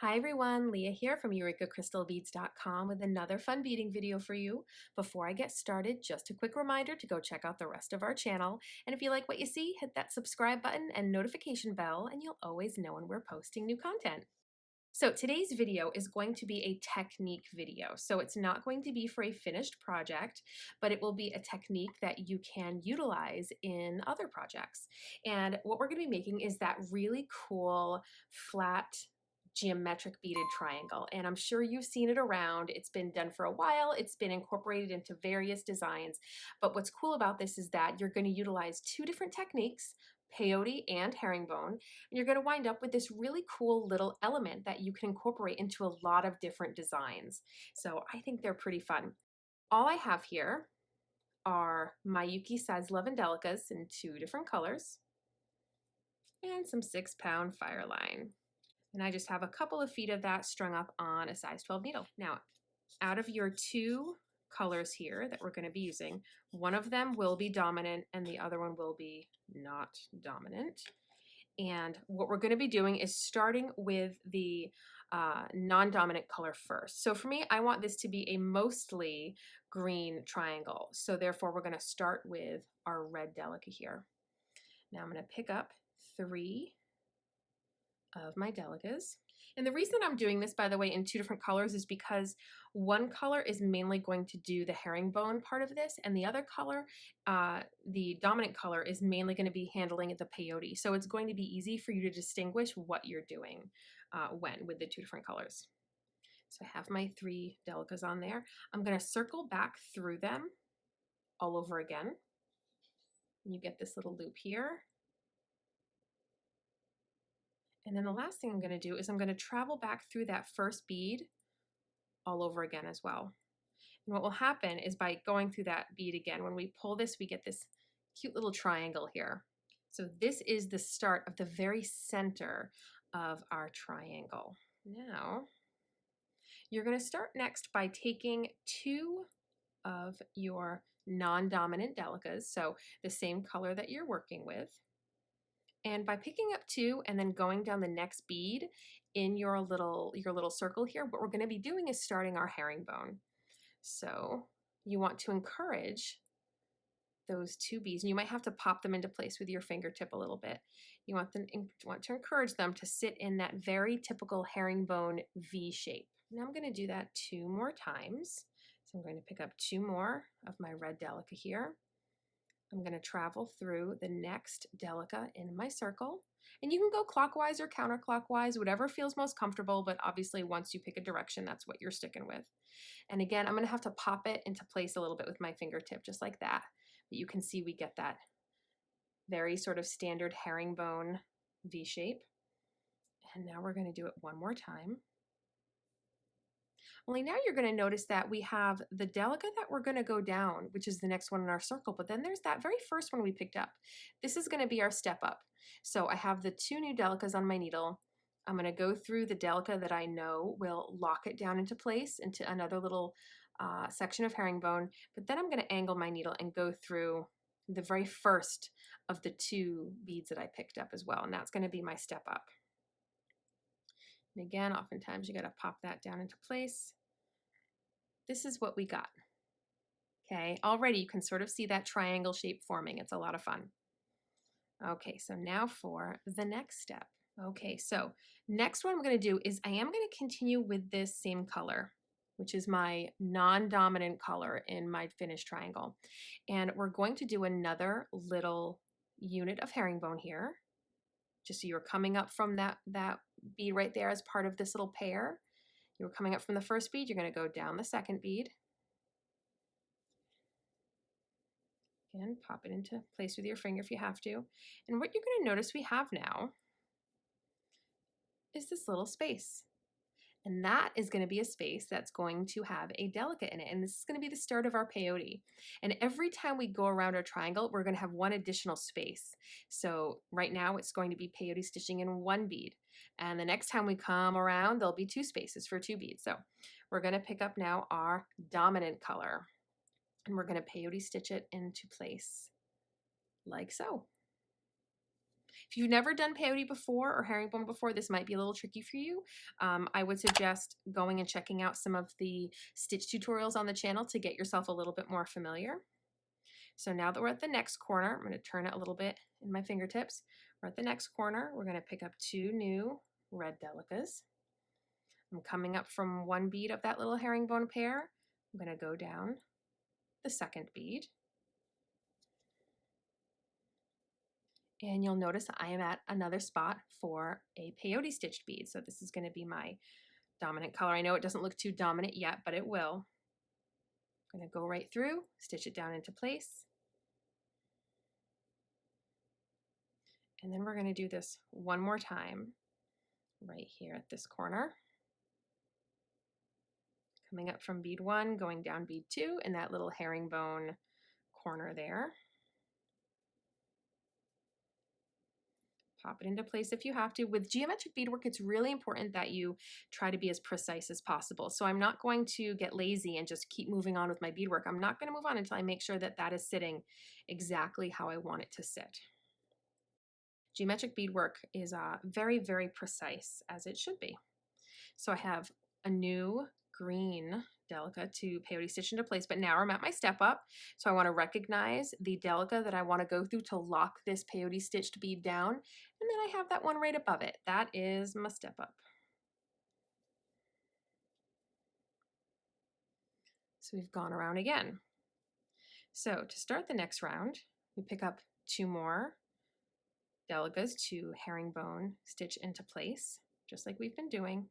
Hi everyone, Leah here from EurekaCrystalBeads.com with another fun beading video for you. Before I get started, just a quick reminder to go check out the rest of our channel. And if you like what you see, hit that subscribe button and notification bell, and you'll always know when we're posting new content. So today's video is going to be a technique video. So it's not going to be for a finished project, but it will be a technique that you can utilize in other projects. And what we're going to be making is that really cool flat geometric beaded triangle. And I'm sure you've seen it around. It's been done for a while. It's been incorporated into various designs. But what's cool about this is that you're going to utilize two different techniques, peyote and herringbone, and you're going to wind up with this really cool little element that you can incorporate into a lot of different designs. So I think they're pretty fun. All I have here are Miyuki size 11 Delicas in two different colors and some 6-pound fire line. And I just have a couple of feet of that strung up on a size 12 needle. Now, out of your two colors here that we're going to be using, one of them will be dominant and the other one will be not dominant. And what we're going to be doing is starting with the non-dominant color first. So for me, I want this to be a mostly green triangle. So therefore, we're going to start with our red Delica here. Now I'm going to pick up 3 of my Delicas. And the reason I'm doing this, by the way, in two different colors is because one color is mainly going to do the herringbone part of this, and the other color, the dominant color, is mainly going to be handling the peyote. So it's going to be easy for you to distinguish what you're doing when with the two different colors. So I have my 3 Delicas on there. I'm going to circle back through them all over again. You get this little loop here. And then the last thing I'm going to do is I'm going to travel back through that first bead all over again as well. And what will happen is by going through that bead again, when we pull this, we get this cute little triangle here. So this is the start of the very center of our triangle. Now, you're going to start next by taking 2 of your non-dominant Delicas, so the same color that you're working with. And by picking up 2 and then going down the next bead in your little circle here, what we're going to be doing is starting our herringbone. So you want to encourage those 2 beads, and you might have to pop them into place with your fingertip a little bit. You want to encourage them to sit in that very typical herringbone V shape. Now I'm going to do that 2 more times. So I'm going to pick up 2 more of my red Delica here. I'm going to travel through the next Delica in my circle. And you can go clockwise or counterclockwise, whatever feels most comfortable, but obviously once you pick a direction, that's what you're sticking with. And again, I'm going to have to pop it into place a little bit with my fingertip, just like that. But you can see we get that very sort of standard herringbone V shape. And now we're going to do it one more time. Only now you're going to notice that we have the Delica that we're going to go down, which is the next one in our circle, but then there's that very first one we picked up. This is going to be our step up. So I have the 2 new Delicas on my needle. I'm going to go through the Delica that I know will lock it down into place into another little section of herringbone, but then I'm going to angle my needle and go through the very first of the 2 beads that I picked up as well, and that's going to be my step up. And again, oftentimes you got to pop that down into place. This is what we got. Okay, already you can sort of see that triangle shape forming. It's a lot of fun. Okay, so now for the next step. Okay, so next one I'm going to do is I am going to continue with this same color, which is my non-dominant color in my finished triangle. And we're going to do another little unit of herringbone here, just so you're coming up from that bead right there as part of this little pair. You're coming up from the first bead, you're going to go down the second bead. Again, pop it into place with your finger if you have to. And what you're going to notice we have now is this little space. And that is going to be a space that's going to have a Delica in it. And this is going to be the start of our peyote. And every time we go around our triangle, we're going to have one additional space. So right now it's going to be peyote stitching in 1 bead. And the next time we come around, there'll be 2 spaces for 2 beads. So we're going to pick up now our dominant color. And we're going to peyote stitch it into place like so. If you've never done peyote before or herringbone before, this might be a little tricky for you. I would suggest going and checking out some of the stitch tutorials on the channel to get yourself a little bit more familiar. So now that we're at the next corner, I'm going to turn it a little bit in my fingertips. We're at the next corner. We're going to pick up 2 new red Delicas. I'm coming up from 1 bead of that little herringbone pair. I'm going to go down the second bead. And you'll notice I am at another spot for a peyote stitched bead. So this is going to be my dominant color. I know it doesn't look too dominant yet, but it will. I'm going to go right through, stitch it down into place. And then we're going to do this one more time right here at this corner. Coming up from bead 1, going down bead 2 in that little herringbone corner there. Pop it into place if you have to. With geometric beadwork, it's really important that you try to be as precise as possible. So I'm not going to get lazy and just keep moving on with my beadwork. I'm not going to move on until I make sure that that is sitting exactly how I want it to sit. Geometric beadwork is very, very precise, as it should be. So I have a new green Delica to peyote stitch into place, but now I'm at my step up. So I want to recognize the Delica that I want to go through to lock this peyote stitched bead down. And then I have that one right above it. That is my step up. So we've gone around again. So to start the next round, we pick up 2 more Delicas to herringbone stitch into place, just like we've been doing.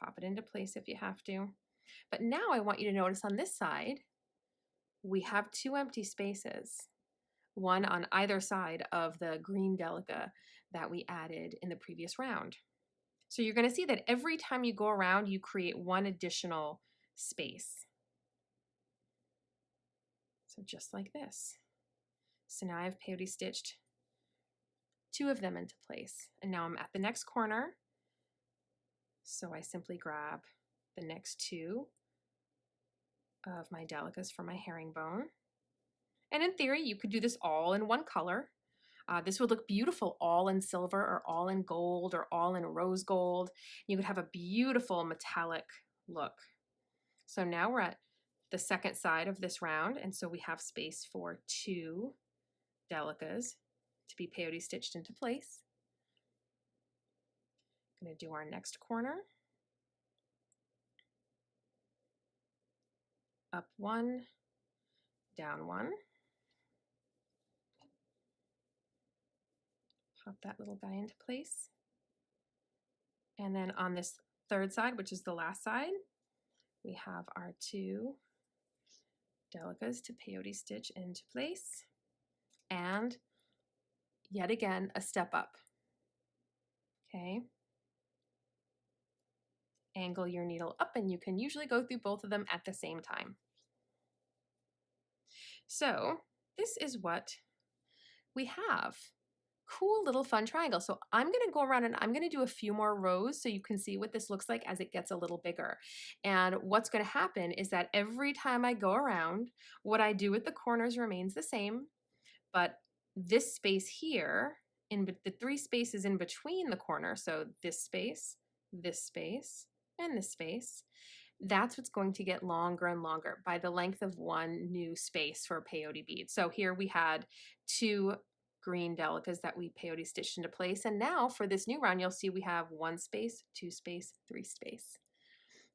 Pop it into place if you have to. But now I want you to notice on this side, we have 2 empty spaces, one on either side of the green Delica that we added in the previous round. So you're going to see that every time you go around, you create 1 additional space. So just like this. So now I've peyote stitched 2 of them into place. And now I'm at the next corner. So I simply grab the next 2 of my Delicas for my herringbone. And in theory, you could do this all in 1 color. This would look beautiful all in silver or all in gold or all in rose gold. You could have a beautiful metallic look. So now we're at the second side of this round, and so we have space for 2 Delicas to be peyote stitched into place. I'm going to do our next corner. Up 1, down 1. Pop that little guy into place. And then on this third side, which is the last side, we have our 2 Delicas to peyote stitch into place. And yet again, a step up. Okay. Angle your needle up, and you can usually go through both of them at the same time. So this is what we have. Cool little fun triangle. So I'm going to go around and I'm going to do a few more rows so you can see what this looks like as it gets a little bigger. And what's going to happen is that every time I go around, what I do with the corners remains the same, but this space here, in the 3 spaces in between the corner, so this space, and this space, that's what's going to get longer and longer by the length of 1 new space for a peyote bead. So here we had 2 green Delicas that we peyote stitched into place. And now for this new round, you'll see we have 1 space, 2 space, 3 space.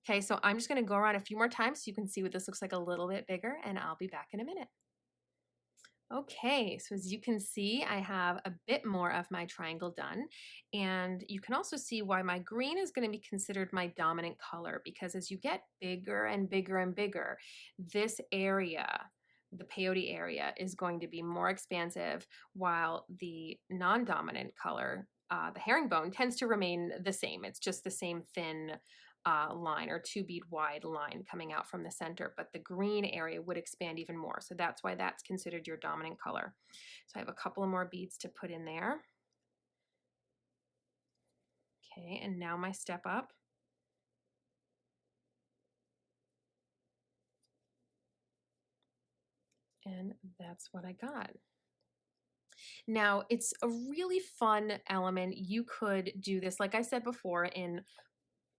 Okay, so I'm just going to go around a few more times so you can see what this looks like a little bit bigger, and I'll be back in a minute. Okay, so as you can see, I have a bit more of my triangle done, and you can also see why my green is going to be considered my dominant color, because as you get bigger and bigger and bigger, this area, the peyote area, is going to be more expansive, while the non-dominant color, the herringbone, tends to remain the same. It's just the same thin line or 2 bead wide line coming out from the center, but the green area would expand even more. So that's why that's considered your dominant color. So I have a couple of more beads to put in there. Okay, and now my step up. And that's what I got. Now, it's a really fun element. You could do this, like I said before, in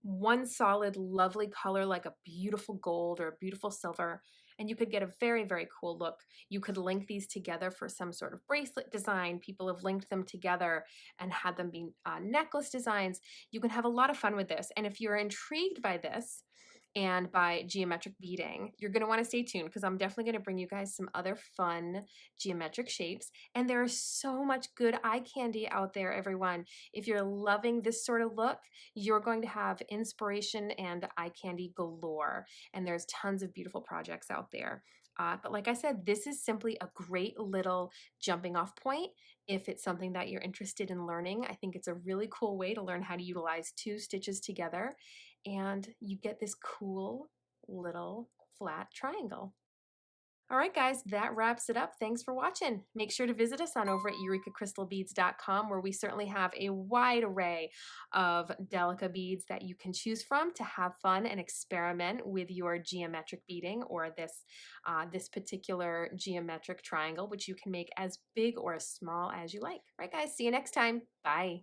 one solid, lovely color like a beautiful gold or a beautiful silver, and you could get a very, very cool look. You could link these together for some sort of bracelet design. People have linked them together and had them be necklace designs. You can have a lot of fun with this. And if you're intrigued by this, and by geometric beading, you're going to want to stay tuned because I'm definitely going to bring you guys some other fun geometric shapes. And there is so much good eye candy out there, everyone. If you're loving this sort of look, you're going to have inspiration and eye candy galore. And there's tons of beautiful projects out there. But like I said, this is simply a great little jumping off point. If it's something that you're interested in learning, I think it's a really cool way to learn how to utilize two stitches together, and you get this cool little flat triangle. All right, guys, that wraps it up. Thanks for watching. Make sure to visit us on over at EurekaCrystalBeads.com, where we certainly have a wide array of Delica beads that you can choose from to have fun and experiment with your geometric beading, or this particular geometric triangle, which you can make as big or as small as you like. All right, guys, see you next time. Bye.